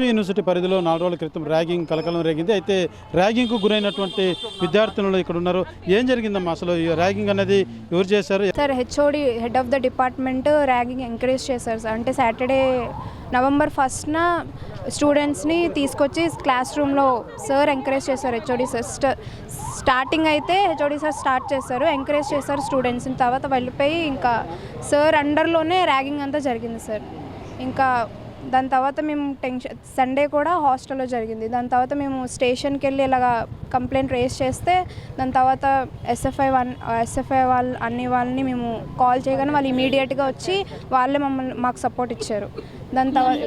University పరిధిలో 4 రోజుల క్రితం ర్యాగింగ్ కలకలం రేగింది. అయితే ర్యాగింగ్కు గురైనటువంటి విద్యార్థులు ఇక్కడ ఉన్నారు. ఏం జరిగిందమ్మా అసలు? ఈ ర్యాగింగ్ అనేది ఎవరు చేశారు? Sir HOD head of the department ragging encourage చేశారు సార్. అంటే సాటర్డే నవంబర్ 1న స్టూడెంట్స్ని తీసుకొచ్చి క్లాస్ రూమ్లో సార్ ఎంకరేజ్ చేశారు. హెచ్ఓడి సార్ స్టార్టింగ్ అయితే హెచ్ఓడి సార్ స్టార్ట్ చేశారు, ఎంకరేజ్ చేశారు స్టూడెంట్స్ని. తర్వాత వెళ్ళిపోయి ఇంకా సార్ అండర్లోనే ర్యాగింగ్ అంతా జరిగింది సార్. ఇంకా దాని తర్వాత మేము సండే కూడా హాస్టల్లో జరిగింది. దాని తర్వాత మేము స్టేషన్కి వెళ్ళి ఇలాగా కంప్లైంట్ రేస్ చేస్తే దాని తర్వాత ఎస్ఎఫ్ఐ వాళ్ళని మేము కాల్ చేయగానే వాళ్ళు ఇమీడియట్గా వచ్చి వాళ్ళే మాకు సపోర్ట్ ఇచ్చారు. దాని తర్వాత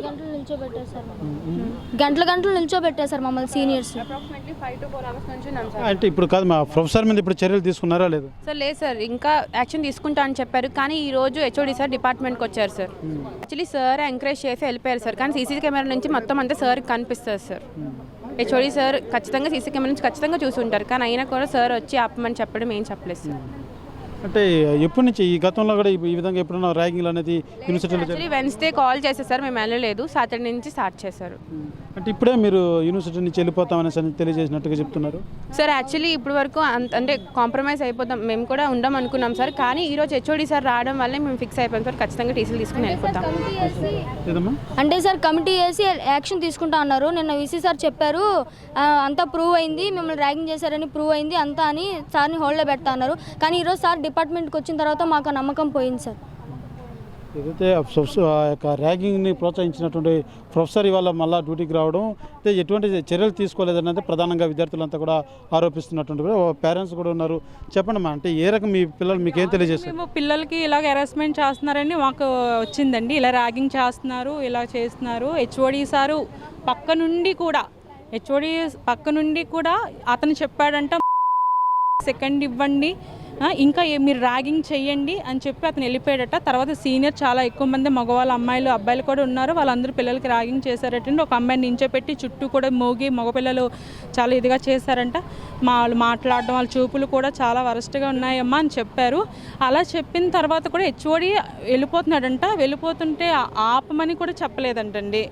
గంటలు నిల్చోబెట్టారు మమ్మల్ని సీనియర్స్. అంటే ఇప్పుడు కాదు, మా ప్రొఫెసర్ మీద ఇప్పుడు చర్యలు తీసుకున్నారా లేదు? సార్ లేదు సార్, ఇంకా యాక్షన్ తీసుకుంటా అని చెప్పారు. కానీ ఈ రోజు హెచ్ఓడి సార్ డిపార్ట్మెంట్కి వచ్చారు సార్. యాక్చువల్లీ సార్ ఎంకరేజ్ చేసి వెళ్ళిపోయారు సార్. కానీ సీసీ కెమెరా నుంచి మొత్తం అంతా సార్ కనిపిస్తుంది సార్. హెచ్ఓడి సార్ ఖచ్చితంగా సీసీ కెమెరా నుంచి ఖచ్చితంగా చూసి ఉంటారు. కానీ అయినా కూడా సార్ వచ్చి ఆపమని చెప్పడం ఏం చెప్పలేదు సార్. అంటే ఎప్పటి నుంచి ఈ గతంలో కూడా ఈ విధంగా ఎప్పుడన్నా ర్యాగింగ్ అనేది యూనివర్సిటీలో? యాక్చువల్లీ వెన్స్డే కాల్ చేశారు సార్, మేము వెళ్ళలేదు. సాటర్డే నుంచి స్టార్ట్ చేశారు. అంటే ఇప్పుడే మీరు యూనివర్సిటీ నుంచి వెళ్ళిపోతామని తెలియజేసినట్టుగా చెప్తున్నారు సార్. యాక్చువల్లీ ఇప్పుడు వరకు అంటే కాంప్రమైజ్ అయిపోతాం, మేము కూడా ఉండం అనుకున్నాం సార్. కానీ ఈ రోజు హెచ్ఓడి సార్ రావడం వల్లే మేము ఫిక్స్ అయిపోయాం సార్, ఖచ్చితంగా టీసీలు తీసుకుని వెళ్ళిపోతాం. అంటే సార్ కమిటీ వేసి యాక్షన్ తీసుకుంటా అన్నారు. నిన్న వీసీ సార్ చెప్పారు అంతా ప్రూవ్ అయింది, మిమ్మల్ని ర్యాగింగ్ చేశారని ప్రూవ్ అయింది అంతా అని సార్ని హోల్డ్లో పెడతా అన్నారు. కానీ ఈరోజు సార్ డిపార్ట్మెంట్కి వచ్చిన తర్వాత మాకు నమ్మకం పోయింది సార్. ఏదైతే ర్యాగింగ్ని ప్రోత్సహించినటువంటి ప్రొఫెసర్ ఇవాళ మళ్ళీ డ్యూటీకి రావడం, అయితే ఎటువంటి చర్యలు తీసుకోలేదన్నది ప్రధానంగా విద్యార్థులంతా కూడా ఆరోపిస్తున్నటువంటి కూడా పేరెంట్స్ కూడా ఉన్నారు. చెప్పండి, అంటే ఏ రకం మీ పిల్లలు మీకేం తెలియజేస్తారు? మేము పిల్లలకి ఇలాగ హెరాస్మెంట్ చేస్తున్నారని మాకు వచ్చిందండి. ఇలా ర్యాగింగ్ చేస్తున్నారు, ఇలా చేస్తున్నారు. హెచ్ఓడి సారు పక్క నుండి కూడా అతను చెప్పాడంట, సెకండ్ ఇవ్వండి, ఇంకా మీరు ర్యాగింగ్ చెయ్యండి అని చెప్పి అతను వెళ్ళిపోయాడట. తర్వాత సీనియర్ చాలా ఎక్కువ మంది మగవాళ్ళ అబ్బాయిలు కూడా ఉన్నారు. వాళ్ళందరూ పిల్లలకి ర్యాగింగ్ చేశారటండి. ఒక అమ్మాయిని నించోపెట్టి చుట్టూ కూడా మోగి మగపిల్లలు చాలా ఇదిగా చేశారంట. వాళ్ళు మాట్లాడడం, వాళ్ళ చూపులు కూడా చాలా వరస్ట్గా ఉన్నాయమ్మా అని చెప్పారు. అలా చెప్పిన తర్వాత కూడా హెచ్ఓడి వెళ్ళిపోతున్నాడంట. వెళ్ళిపోతుంటే ఆపమని కూడా చెప్పలేదంటండి.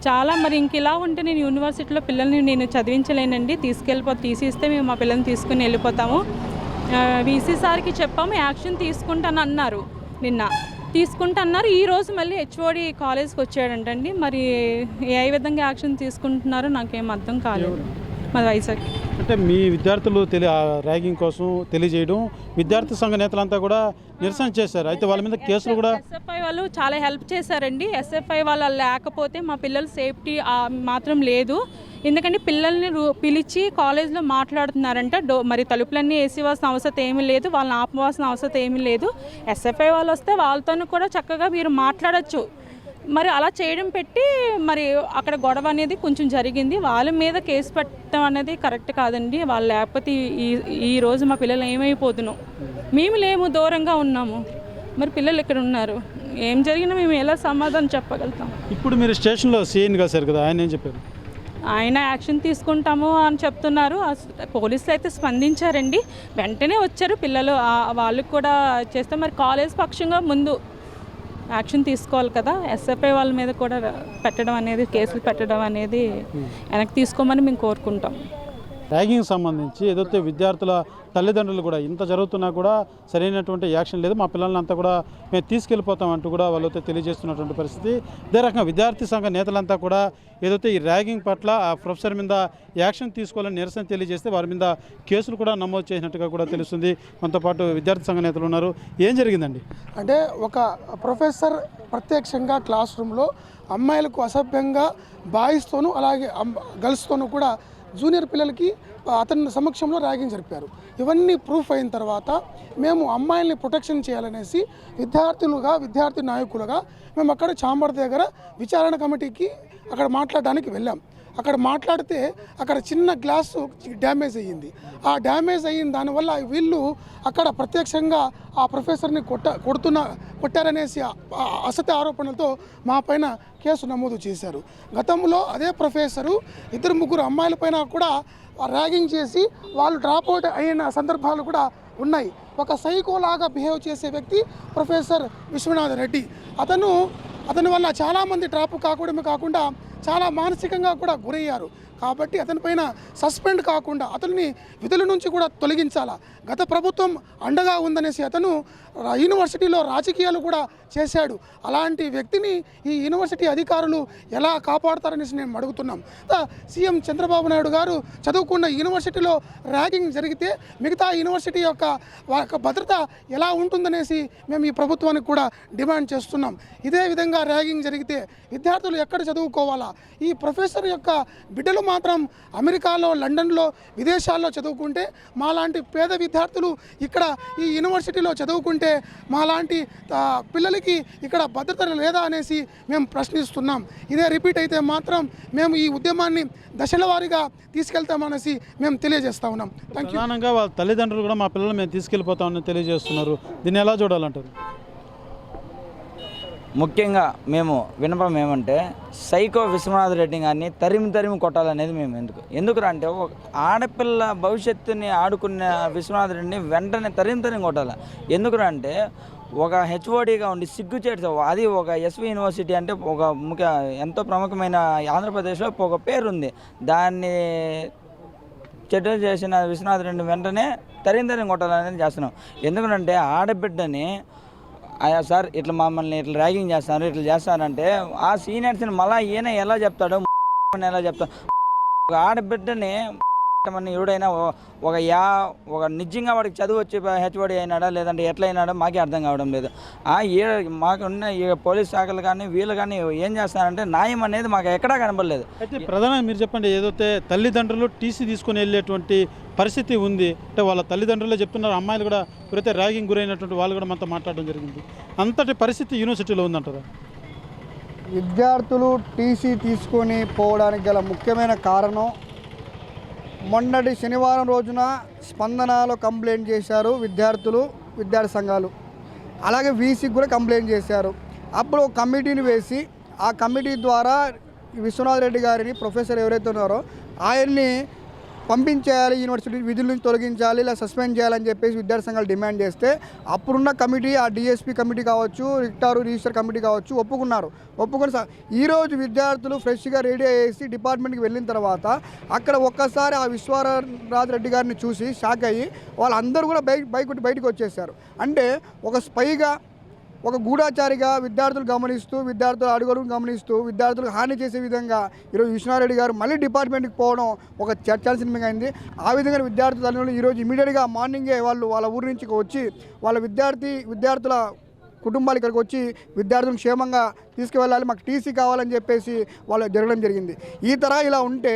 చాలా మరి ఇంక ఇలా ఉంటే నేను యూనివర్సిటీలో పిల్లల్ని నేను చదివించలేనండి. తీసిస్తే మేము మా పిల్లల్ని తీసుకుని వెళ్ళిపోతాము. వీసీ సార్కి చెప్పాము, యాక్షన్ తీసుకుంటానన్నారు. నిన్న తీసుకుంటున్నారు. ఈరోజు మళ్ళీ హెచ్ఓడి కాలేజ్కి వచ్చాడంటండి. మరి ఏ విధంగా యాక్షన్ తీసుకుంటున్నారో నాకేం అర్థం కాలేదు. మాది వైజాగ్. అంటే మీ విద్యార్థులు ర్యాగింగ్ కోసం తెలియజేయడం, విద్యార్థి సంఘ నేతలంతా కూడా నిరసన చేశారు. అయితే వాళ్ళ మీద కేసులు కూడా ఎస్ఎఫ్ఐ వాళ్ళు చాలా హెల్ప్ చేశారండి. ఎస్ఎఫ్ఐ వాళ్ళు లేకపోతే మా పిల్లల సేఫ్టీ మాత్రం లేదు. ఎందుకంటే పిల్లల్ని పిలిచి కాలేజ్లో మాట్లాడుతున్నారంట. మరి తలుపులన్నీ వేసివాల్సిన అవసరం ఏమీ లేదు, వాళ్ళని ఆపవాల్సిన అవసరం ఏమీ లేదు. ఎస్ఎఫ్ఐ వాళ్ళు వస్తే వాళ్ళతో కూడా చక్కగా మీరు మాట్లాడచ్చు. మరి అలా చేయడం పెట్టి మరి అక్కడ గొడవ అనేది కొంచెం జరిగింది. వాళ్ళ మీద కేసు పెట్టడం అనేది కరెక్ట్ కాదండి. వాళ్ళు లేకపోతే ఈ రోజు మా పిల్లలు ఏమైపోతున్నాం, మేము లేము, దూరంగా ఉన్నాము. మరి పిల్లలు ఇక్కడ ఉన్నారు, ఏం జరిగినా మేము ఎలా సమాధానం చెప్పగలుగుతాం? ఇప్పుడు మీరు స్టేషన్లో సీఎన్ కాశారు కదా, ఆయన ఏం చెప్పారు? ఆయన యాక్షన్ తీసుకుంటాము అని చెప్తున్నారు. పోలీసులు అయితే స్పందించారండి, వెంటనే వచ్చారు. పిల్లలు వాళ్ళకి కూడా చేస్తే మరి కాలేజ్ పక్షంగా ముందు యాక్షన్ తీసుకోవాలి కదా. ఎస్ఎఫ్ఐ వాళ్ళ మీద కూడా పెట్టడం అనేది, కేసులు పెట్టడం అనేది వెనక్కి తీసుకోమని మేము కోరుకుంటాం. ర్యాగింగ్ సంబంధించి ఏదైతే విద్యార్థుల తల్లిదండ్రులు కూడా ఇంత జరుగుతున్నా కూడా సరైనటువంటి యాక్షన్ లేదు, మా పిల్లల్ని అంతా కూడా మేము తీసుకెళ్ళిపోతామంటూ కూడా వాళ్ళైతే తెలియజేస్తున్నటువంటి పరిస్థితి. అదే రకంగా విద్యార్థి సంఘ నేతలంతా కూడా ఏదైతే ఈ ర్యాగింగ్ పట్ల ఆ ప్రొఫెసర్ మీద యాక్షన్ తీసుకోవాలని నిరసన తెలియజేస్తే వారి మీద కేసులు కూడా నమోదు చేసినట్టుగా కూడా తెలుస్తుంది. మనతో పాటు విద్యార్థి సంఘ నేతలు ఉన్నారు. ఏం జరిగిందండి? అంటే ఒక ప్రొఫెసర్ ప్రత్యక్షంగా క్లాస్ రూమ్లో అమ్మాయిలకు అసభ్యంగా బాయ్స్తోనూ అలాగే గర్ల్స్తోనూ కూడా జూనియర్ పిల్లలకి అతని సమక్షంలో ర్యాగింగ్ జరిపారు. ఇవన్నీ ప్రూఫ్ అయిన తర్వాత మేము అమ్మాయిల్ని ప్రొటెక్షన్ చేయాలనేసి విద్యార్థి నాయకులుగా మేము అక్కడ చాంబర్ దగ్గర విచారణ కమిటీకి అక్కడ మాట్లాడడానికి వెళ్ళాం. అక్కడ మాట్లాడితే అక్కడ చిన్న గ్లాసు డ్యామేజ్ అయ్యింది. ఆ డ్యామేజ్ అయిన దానివల్ల వీళ్ళు అక్కడ ప్రత్యక్షంగా ఆ ప్రొఫెసర్ని కొట్టారనేసి అసత్య ఆరోపణలతో మా పైన కేసు నమోదు చేశారు. గతంలో అదే ప్రొఫెసరు 2-3 అమ్మాయిల పైన కూడా ర్యాగింగ్ చేసి వాళ్ళు డ్రాప్ అవుట్ అయిన సందర్భాలు కూడా ఉన్నాయి. ఒక సైకోలాగా బిహేవ్ చేసే వ్యక్తి ప్రొఫెసర్ విశ్వనాథ్ రెడ్డి. అతని వల్ల చాలామంది డ్రాప్ కాకుండా చాలా మానసికంగా కూడా గురయ్యారు. కాబట్టి అతనిపైన సస్పెండ్ కాకుండా అతన్ని విధుల నుంచి కూడా తొలగించాలా. గత ప్రభుత్వం అండగా ఉందనేసి అతను యూనివర్సిటీలో రాజకీయాలు కూడా చేశాడు. అలాంటి వ్యక్తిని ఈ యూనివర్సిటీ అధికారులు ఎలా కాపాడతారనేసి మేము అడుగుతున్నాం. సీఎం చంద్రబాబు నాయుడు గారు చదువుకున్న యూనివర్సిటీలో ర్యాగింగ్ జరిగితే మిగతా యూనివర్సిటీ యొక్క భద్రత ఎలా ఉంటుందనేసి మేము ఈ ప్రభుత్వానికి కూడా డిమాండ్ చేస్తున్నాం. ఇదే విధంగా ర్యాగింగ్ జరిగితే విద్యార్థులు ఎక్కడ చదువుకోవాలా? ఈ ప్రొఫెసర్ యొక్క బిడ్డలు మాత్రం అమెరికాలో, లండన్లో, విదేశాల్లో చదువుకుంటే మాలాంటి పేద విద్యార్థులు ఇక్కడ ఈ యూనివర్సిటీలో చదువుకుంటే మాలాంటి పిల్లలకి ఇక్కడ భద్రత లేదా అనేసి మేము ప్రశ్నిస్తున్నాం. ఇదే రిపీట్ అయితే మాత్రం మేము ఈ ఉద్యమాన్ని దశల వారీగా తీసుకెళ్తామనేసి మేము తెలియజేస్తా ఉన్నాం. ప్రధానంగా వాళ్ళ తల్లిదండ్రులు కూడా మా పిల్లలు మేము తీసుకెళ్ళిపోతామని తెలియజేస్తున్నారు. దీన్ని ఎలా చూడాలంటారు? ముఖ్యంగా మేము వినపం ఏమంటే సైకో విశ్వనాథ్ రెడ్డి గారిని తరిమి కొట్టాలనేది మేము ఎందుకు అంటే ఒక ఆడపిల్ల భవిష్యత్తుని ఆడుకున్న విశ్వనాథ్ రెడ్డిని వెంటనే తరిమి కొట్టాలి. ఎందుకంటే ఒక హెచ్ఓడిగా ఉండి సిగ్గుచేటు, అది ఒక ఎస్వి యూనివర్సిటీ అంటే ఒక ఎంతో ప్రముఖమైన ఆంధ్రప్రదేశ్లో ఒక పేరుంది. దాన్ని చెడ్డ చేసిన విశ్వనాథ్ రెడ్డి వెంటనే తరిమి కొట్టాలనేది చేస్తున్నాం. ఎందుకంటే ఆడబిడ్డని సార్ ఇట్లా మమ్మల్ని ఇట్లా ర్యాగింగ్ చేస్తారు, ఇట్లా చేస్తారంటే ఆ సీనియర్స్ని మళ్ళీ ఈయన ఎలా చెప్తాడు, ఎలా చెప్తాడు? ఒక ఆడబిడ్డని ఎవడైనా ఒక నిజంగా వాడికి చదువు వచ్చి హెచ్ఓడి అయినాడా లేదంటే ఎట్లా అయినాడో మాకే అర్థం కావడం లేదు. మాకున్న ఈ పోలీస్ శాఖలు కానీ వీళ్ళు కానీ ఏం చేస్తారంటే న్యాయం అనేది మాకు ఎక్కడా కనబడలేదు. అయితే ప్రధానంగా మీరు చెప్పండి, ఏదైతే తల్లిదండ్రులు టీసీ తీసుకొని వెళ్ళేటువంటి పరిస్థితి ఉంది అంటే వాళ్ళ తల్లిదండ్రులే చెప్తున్నారు, అమ్మాయిలు కూడా ఎవరైతే ర్యాగింగ్ గురైనటువంటి వాళ్ళు కూడా మనతో మాట్లాడడం జరిగింది. అంతటి పరిస్థితి యూనివర్సిటీలో ఉందంటారా? విద్యార్థులు టీసీ తీసుకొని పోవడానికి గల ముఖ్యమైన కారణం మొన్నటి శనివారం రోజున స్పందనలో కంప్లైంట్ చేశారు విద్యార్థులు, విద్యార్థి సంఘాలు. అలాగే వీసీకి కూడా కంప్లైంట్ చేశారు. అప్పుడు ఒక కమిటీని వేసి ఆ కమిటీ ద్వారా విశ్వనాథ్ రెడ్డి గారిని ప్రొఫెసర్ ఎవరైతే ఉన్నారో ఆయన్ని పంపించేయాలి, యూనివర్సిటీ విధుల నుంచి తొలగించాలి, ఇలా సస్పెండ్ చేయాలని చెప్పేసి విద్యార్థి సంఘాలు డిమాండ్ చేస్తే అప్పుడున్న కమిటీ, ఆ డిఎస్పీ కమిటీ కావచ్చు, రిజిస్టర్ కమిటీ కావచ్చు, ఒప్పుకొని ఈరోజు విద్యార్థులు ఫ్రెష్గా రెడీ అయ్యేసి డిపార్ట్మెంట్కి వెళ్ళిన తర్వాత అక్కడ ఒక్కసారి ఆ విశ్వనాథ్ రెడ్డి గారిని చూసి షాక్ అయ్యి వాళ్ళందరూ కూడా బయటకు వచ్చేసారు. అంటే ఒక స్పైగా, ఒక గూఢాచారిగా విద్యార్థులు గమనిస్తూ, విద్యార్థుల అడుగులను గమనిస్తూ, విద్యార్థులకు హాని చేసే విధంగా ఈరోజు విశ్వనాథ్ గారు మళ్ళీ డిపార్ట్మెంట్కి పోవడం ఒక చర్చాల్సిన అయింది. ఆ విధంగా విద్యార్థుల తల్లిదండ్రులు ఈరోజు ఇమీడియట్గా మార్నింగే వాళ్ళ ఊరి నుంచి వచ్చి వాళ్ళ విద్యార్థుల కుటుంబాలు ఇక్కడికి వచ్చి విద్యార్థులను క్షేమంగా తీసుకువెళ్ళాలి, మాకు టీసీ కావాలని చెప్పేసి వాళ్ళు జరగడం జరిగింది. ఈ తరహా ఇలా ఉంటే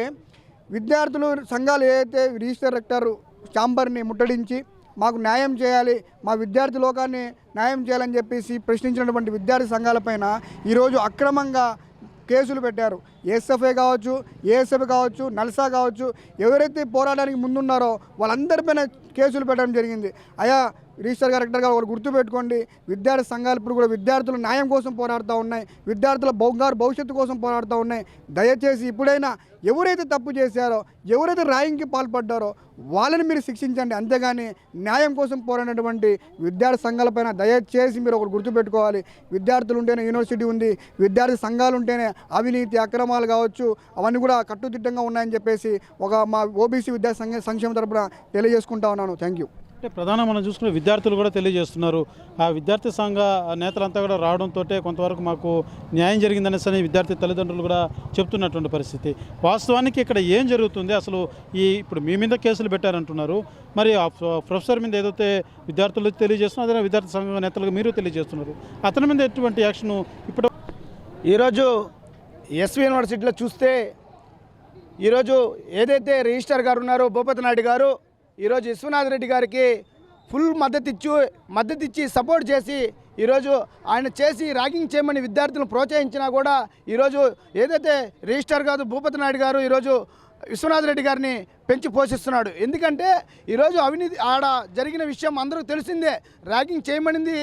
విద్యార్థులు సంఘాలు ఏదైతే రిజిస్టర్ రెక్టర్ ఛాంబర్ని ముట్టడించి మాకు న్యాయం చేయాలి, మా విద్యార్థి లోకాన్ని న్యాయం చేయాలని చెప్పేసి ప్రశ్నించినటువంటి విద్యార్థి సంఘాలపైన ఈరోజు అక్రమంగా కేసులు పెట్టారు. ఎస్ఎఫ్ఐ కావచ్చు, ఏఎస్ఎఫ్ కావచ్చు, నల్సా కావచ్చు, ఎవరైతే పోరాటానికి ముందున్నారో వాళ్ళందరిపైన కేసులు పెట్టడం జరిగింది. అయా రిజిస్టర్ డైరెక్టర్గా ఒకరు గుర్తుపెట్టుకోండి, విద్యార్థి సంఘాలు ఇప్పుడు కూడా విద్యార్థుల న్యాయం కోసం పోరాడుతూ ఉన్నాయి, విద్యార్థుల భవిష్యత్తు కోసం పోరాడుతూ ఉన్నాయి. దయచేసి ఇప్పుడైనా ఎవరైతే తప్పు చేశారో, ఎవరైతే ర్యాగింగ్కి పాల్పడ్డారో వాళ్ళని మీరు శిక్షించండి. అంతేగాని న్యాయం కోసం పోరాడినటువంటి విద్యార్థి సంఘాలపైన దయచేసి మీరు ఒకటి గుర్తుపెట్టుకోవాలి, విద్యార్థులు ఉంటేనే యూనివర్సిటీ ఉంది, విద్యార్థి సంఘాలు ఉంటేనే అవినీతి అక్రమాలు కావచ్చు అవన్నీ కూడా కట్టుదిట్టంగా ఉన్నాయని చెప్పేసి మా ఓబీసీ విద్యార్థి సంక్షేమ తరపున తెలియజేసుకుంటా ఉన్నాను. Thank you. అంటే ప్రధానంగా మనం చూసుకునే విద్యార్థులు కూడా తెలియజేస్తున్నారు, ఆ విద్యార్థి సంఘ నేతలంతా కూడా రావడంతో కొంతవరకు మాకు న్యాయం జరిగిందనేసి విద్యార్థి తల్లిదండ్రులు కూడా చెప్తున్నటువంటి పరిస్థితి. వాస్తవానికి ఇక్కడ ఏం జరుగుతుంది అసలు? ఇప్పుడు మీ మీద కేసులు పెట్టారంటున్నారు, మరి ఆ ప్రొఫెసర్ మీద ఏదైతే విద్యార్థులు తెలియజేస్తున్నారు అదే విద్యార్థి సంఘ నేతలకు మీరు తెలియజేస్తున్నారు, అతని మీద ఎటువంటి యాక్షన్? ఇప్పుడు ఈరోజు ఎస్వి యూనివర్సిటీలో చూస్తే ఈరోజు ఏదైతే రిజిస్టర్ గారు ఉన్నారో భూపతి నాయుడు గారు ఈరోజు విశ్వనాథ్ రెడ్డి గారికి ఫుల్ మద్దతు ఇచ్చి సపోర్ట్ చేసి ఈరోజు ఆయన చేసి ర్యాగింగ్ చేయమని విద్యార్థులను ప్రోత్సహించినా కూడా ఈరోజు ఏదైతే రిజిస్టర్ గారు భూపతి నాయుడు గారు ఈరోజు విశ్వనాథ్ రెడ్డి గారిని పెంచి పోషిస్తున్నాడు. ఎందుకంటే ఈరోజు అవినీతి ఆడ జరిగిన విషయం అందరికీ తెలిసిందే. ర్యాగింగ్ చేయమనింది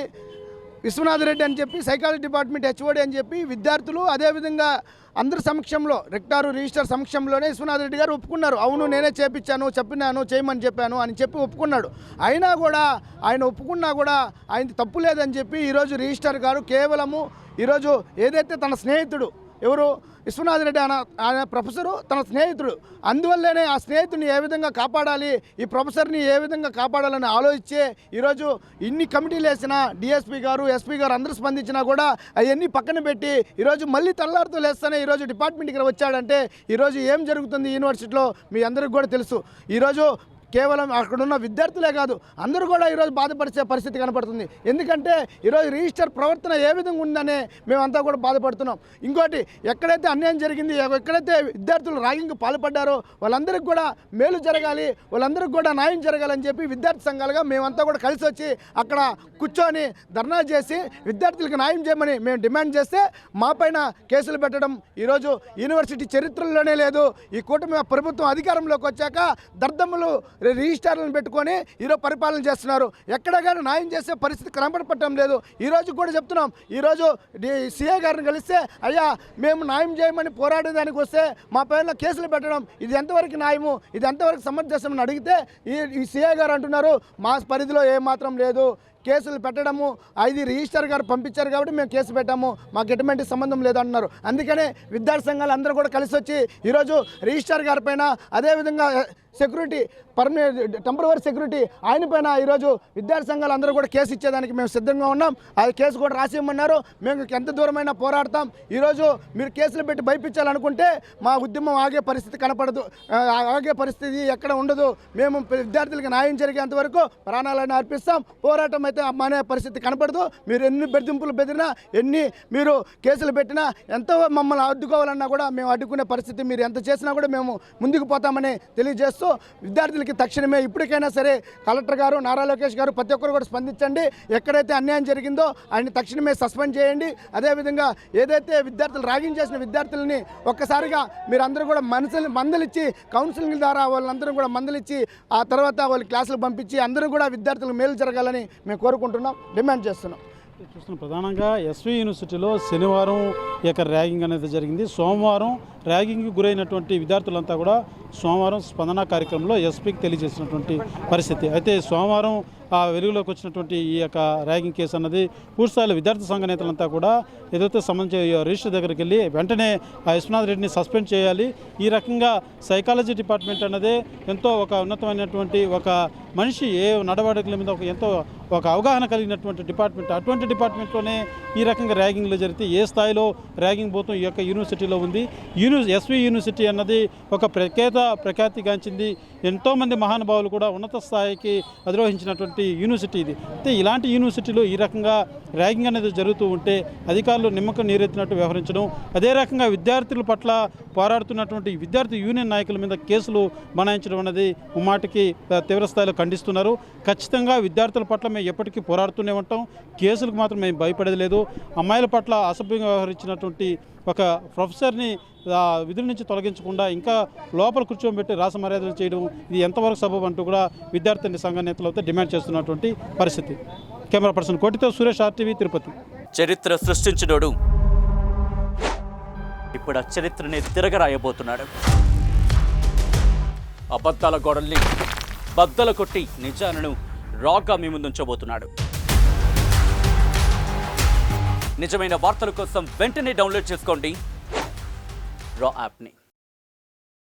విశ్వనాథ్ రెడ్డి అని చెప్పి సైకాలజీ డిపార్ట్మెంట్ హెచ్ఓడి అని చెప్పి విద్యార్థులు అదేవిధంగా అందరి సమక్షంలో రెక్టారు రిజిస్టర్ సమక్షంలోనే విశ్వనాథ్ రెడ్డి గారు ఒప్పుకున్నారు. అవును నేనే చేపించాను, చెప్పినాను, చేయమని చెప్పాను అని చెప్పి ఒప్పుకున్నాడు. అయినా కూడా ఆయన ఒప్పుకున్నా కూడా ఆయన తప్పు లేదని చెప్పి ఈరోజు రిజిస్టర్ గారు కేవలము ఈరోజు ఏదైతే తన స్నేహితుడు ఎవరు విశ్వనాథ్ రెడ్డి ఆయన ప్రొఫెసరు తన స్నేహితుడు. అందువల్లనే ఆ స్నేహితుడిని ఏ విధంగా కాపాడాలి, ఈ ప్రొఫెసర్ని ఏ విధంగా కాపాడాలని ఆలోచించే ఈరోజు ఇన్ని కమిటీలు వేసినా డిఎస్పీ గారు, ఎస్పీ గారు అందరూ స్పందించినా కూడా అవన్నీ పక్కన పెట్టి ఈరోజు మళ్ళీ తెల్లారితో లేస్తేనే ఈరోజు డిపార్ట్మెంట్కి వచ్చాడంటే ఈరోజు ఏం జరుగుతుంది యూనివర్సిటీలో మీ అందరికీ కూడా తెలుసు. ఈరోజు కేవలం అక్కడున్న విద్యార్థులే కాదు అందరూ కూడా ఈరోజు బాధపరిచే పరిస్థితి కనపడుతుంది. ఎందుకంటే ఈరోజు రిజిస్టర్ ప్రవర్తన ఏ విధంగా ఉందనే మేమంతా కూడా బాధపడుతున్నాం. ఇంకోటి, ఎక్కడైతే అన్యాయం జరిగింది, ఎక్కడైతే విద్యార్థులు ర్యాగింగ్కి పాల్పడ్డారో వాళ్ళందరికీ కూడా మేలు జరగాలి, వాళ్ళందరికీ కూడా న్యాయం జరగాలని చెప్పి విద్యార్థి సంఘాలుగా మేమంతా కూడా కలిసి వచ్చి అక్కడ కూర్చొని ధర్నా చేసి విద్యార్థులకు న్యాయం చేయమని మేము డిమాండ్ చేస్తే మా పైన కేసులు పెట్టడం ఈరోజు యూనివర్సిటీ చరిత్రలోనే లేదు. ఈ కూటమి ప్రభుత్వం అధికారంలోకి వచ్చాక దర్దమ్ములు రిజిస్టార్లను పెట్టుకొని ఈరోజు పరిపాలన చేస్తున్నారు. ఎక్కడ కానీ న్యాయం చేసే పరిస్థితి కనబడపట్టడం లేదు. ఈరోజు కూడా చెప్తున్నాం, ఈరోజు సిఐ గారిని కలిస్తే అయ్యా మేము న్యాయం చేయమని పోరాడేదానికి వస్తే మా పైన కేసులు పెట్టడం ఇది ఎంతవరకు న్యాయము, ఇది ఎంతవరకు సమంజసమని అడిగితే ఈ సిఐ గారు అంటున్నారు మా పరిధిలో ఏమాత్రం లేదు, కేసులు పెట్టడము అది రిజిస్టర్ గారు పంపించారు కాబట్టి మేము కేసు పెట్టాము, మాకు ఎటువంటి సంబంధం లేదంటున్నారు. అందుకనే విద్యార్థి సంఘాలు అందరూ కూడా కలిసి వచ్చి ఈరోజు రిజిస్టర్ గారి పైన అదేవిధంగా సెక్యూరిటీ టెంపరవరీ సెక్యూరిటీ ఆయన పైన ఈరోజు విద్యార్థి సంఘాలు అందరూ కూడా కేసు ఇచ్చేదానికి మేము సిద్ధంగా ఉన్నాం. ఆ కేసు కూడా రాసి ఇవ్వమన్నారు. మేము ఎంత దూరమైనా పోరాడతాం. ఈరోజు మీరు కేసులు పెట్టి భయపించాలనుకుంటే మా ఉద్యమం ఆగే పరిస్థితి కనపడదు, ఆగే పరిస్థితి ఎక్కడ ఉండదు. మేము విద్యార్థులకు న్యాయం జరిగేంత వరకు ప్రాణాలను అర్పిస్తాం. పోరాటం అయితే మానే పరిస్థితి కనపడదు. మీరు ఎన్ని బెదిరింపులు బెదిరినా, ఎన్ని మీరు కేసులు పెట్టినా, ఎంతో మమ్మల్ని అడ్డుకోవాలన్నా కూడా మేము అడ్డుకునే పరిస్థితి మీరు ఎంత చేసినా కూడా మేము ముందుకు పోతామని తెలియజేస్తూ విద్యార్థులకి తక్షణమే ఇప్పటికైనా సరే కలెక్టర్ గారు, నారా లోకేష్ గారు ప్రతి ఒక్కరు కూడా స్పందించండి. ఎక్కడైతే అన్యాయం జరిగిందో ఆయన తక్షణమే సస్పెండ్ చేయండి. అదేవిధంగా ఏదైతే విద్యార్థులు ర్యాగింగ్ చేసిన విద్యార్థులని ఒక్కసారిగా మీరు అందరూ కూడా మందలిచ్చి కౌన్సిలింగ్ ద్వారా వాళ్ళందరూ కూడా మందలిచ్చి ఆ తర్వాత వాళ్ళు క్లాసులు పంపించి అందరూ కూడా విద్యార్థులకు మేలు జరగాలని మేము కోరుకుంటున్నాం, డిమాండ్ చేస్తున్నాం. చూస్తున్నాం ప్రధానంగా ఎస్వి యూనివర్సిటీలో శనివారం ఈ యొక్క ర్యాగింగ్ అనేది జరిగింది. సోమవారం ర్యాగింగ్కి గురైనటువంటి విద్యార్థులంతా కూడా సోమవారం స్పందన కార్యక్రమంలో ఎస్పీకి తెలియజేసినటువంటి పరిస్థితి. అయితే సోమవారం ఆ వెలుగులోకి వచ్చినటువంటి ఈ యొక్క ర్యాగింగ్ కేసు అన్నది పూర్తిస్థాయిలో విద్యార్థి సంఘ నేతలంతా కూడా ఏదైతే సంబంధించి రిజిస్టర్ దగ్గరికి వెళ్ళి వెంటనే ఆ విశ్వనాథ్ రెడ్డిని సస్పెండ్ చేయాలి. ఈ రకంగా సైకాలజీ డిపార్ట్మెంట్ అన్నదే ఎంతో ఒక ఉన్నతమైనటువంటి ఒక మనిషి ఏ నడవడికల మీద ఎంతో ఒక అవగాహన కలిగినటువంటి డిపార్ట్మెంట్. అటువంటి డిపార్ట్మెంట్లోనే ఈ రకంగా ర్యాగింగ్లు జరిగితే ఏ స్థాయిలో ర్యాగింగ్ పోతాం ఈ యొక్క యూనివర్సిటీలో ఉంది. ఎస్వి యూనివర్సిటీ అన్నది ఒక ప్రఖ్యాతిగాంచింది. ఎంతోమంది మహానుభావులు కూడా ఉన్నత స్థాయికి అధిరోహించినటువంటి యూనివర్సిటీ ఇది. అయితే ఇలాంటి యూనివర్సిటీలో ఈ రకంగా ర్యాగింగ్ అనేది జరుగుతూ ఉంటే అధికారులు నిమ్మకం నీరెత్తినట్టు వ్యవహరించడం, అదే రకంగా విద్యార్థుల పట్ల పోరాడుతున్నటువంటి విద్యార్థి యూనియన్ నాయకుల మీద కేసులు బనాయించడం అనేది ముమ్మాటికి తీవ్రస్థాయిలో ఖండిస్తున్నారు. ఖచ్చితంగా విద్యార్థుల పట్ల మేము ఎప్పటికీ పోరాడుతూనే ఉంటాం. కేసులకు మాత్రం మేము భయపడేది లేదు. అమ్మాయిల పట్ల అసభ్యంగా వ్యవహరించినటువంటి ఒక ప్రొఫెసర్ని విధుల నుంచి తొలగించకుండా ఇంకా లోపల కూర్చోబెట్టి రాసమర్యాదలు చేయడం ఇది ఎంతవరకు సబబు అంటూ కూడా విద్యార్థి సంఘ నేతలతో డిమాండ్ చేస్తున్నటువంటి పరిస్థితి. కెమెరా పర్సన్ కోటితో సురేష్, RTV, తిరుపతి. చరిత్ర సృష్టించినోడు ఇప్పుడు ఆ చరిత్రని తిరగరాయబోతున్నాడు. అబద్ధాల గోడల్ని బద్దల కొట్టి నిజాలను రాగా మీ ముందుంచబోతున్నాడు. నిజమైన వార్తల కోసం వెంటనే డౌన్లోడ్ చేసుకోండి రా యాప్ని.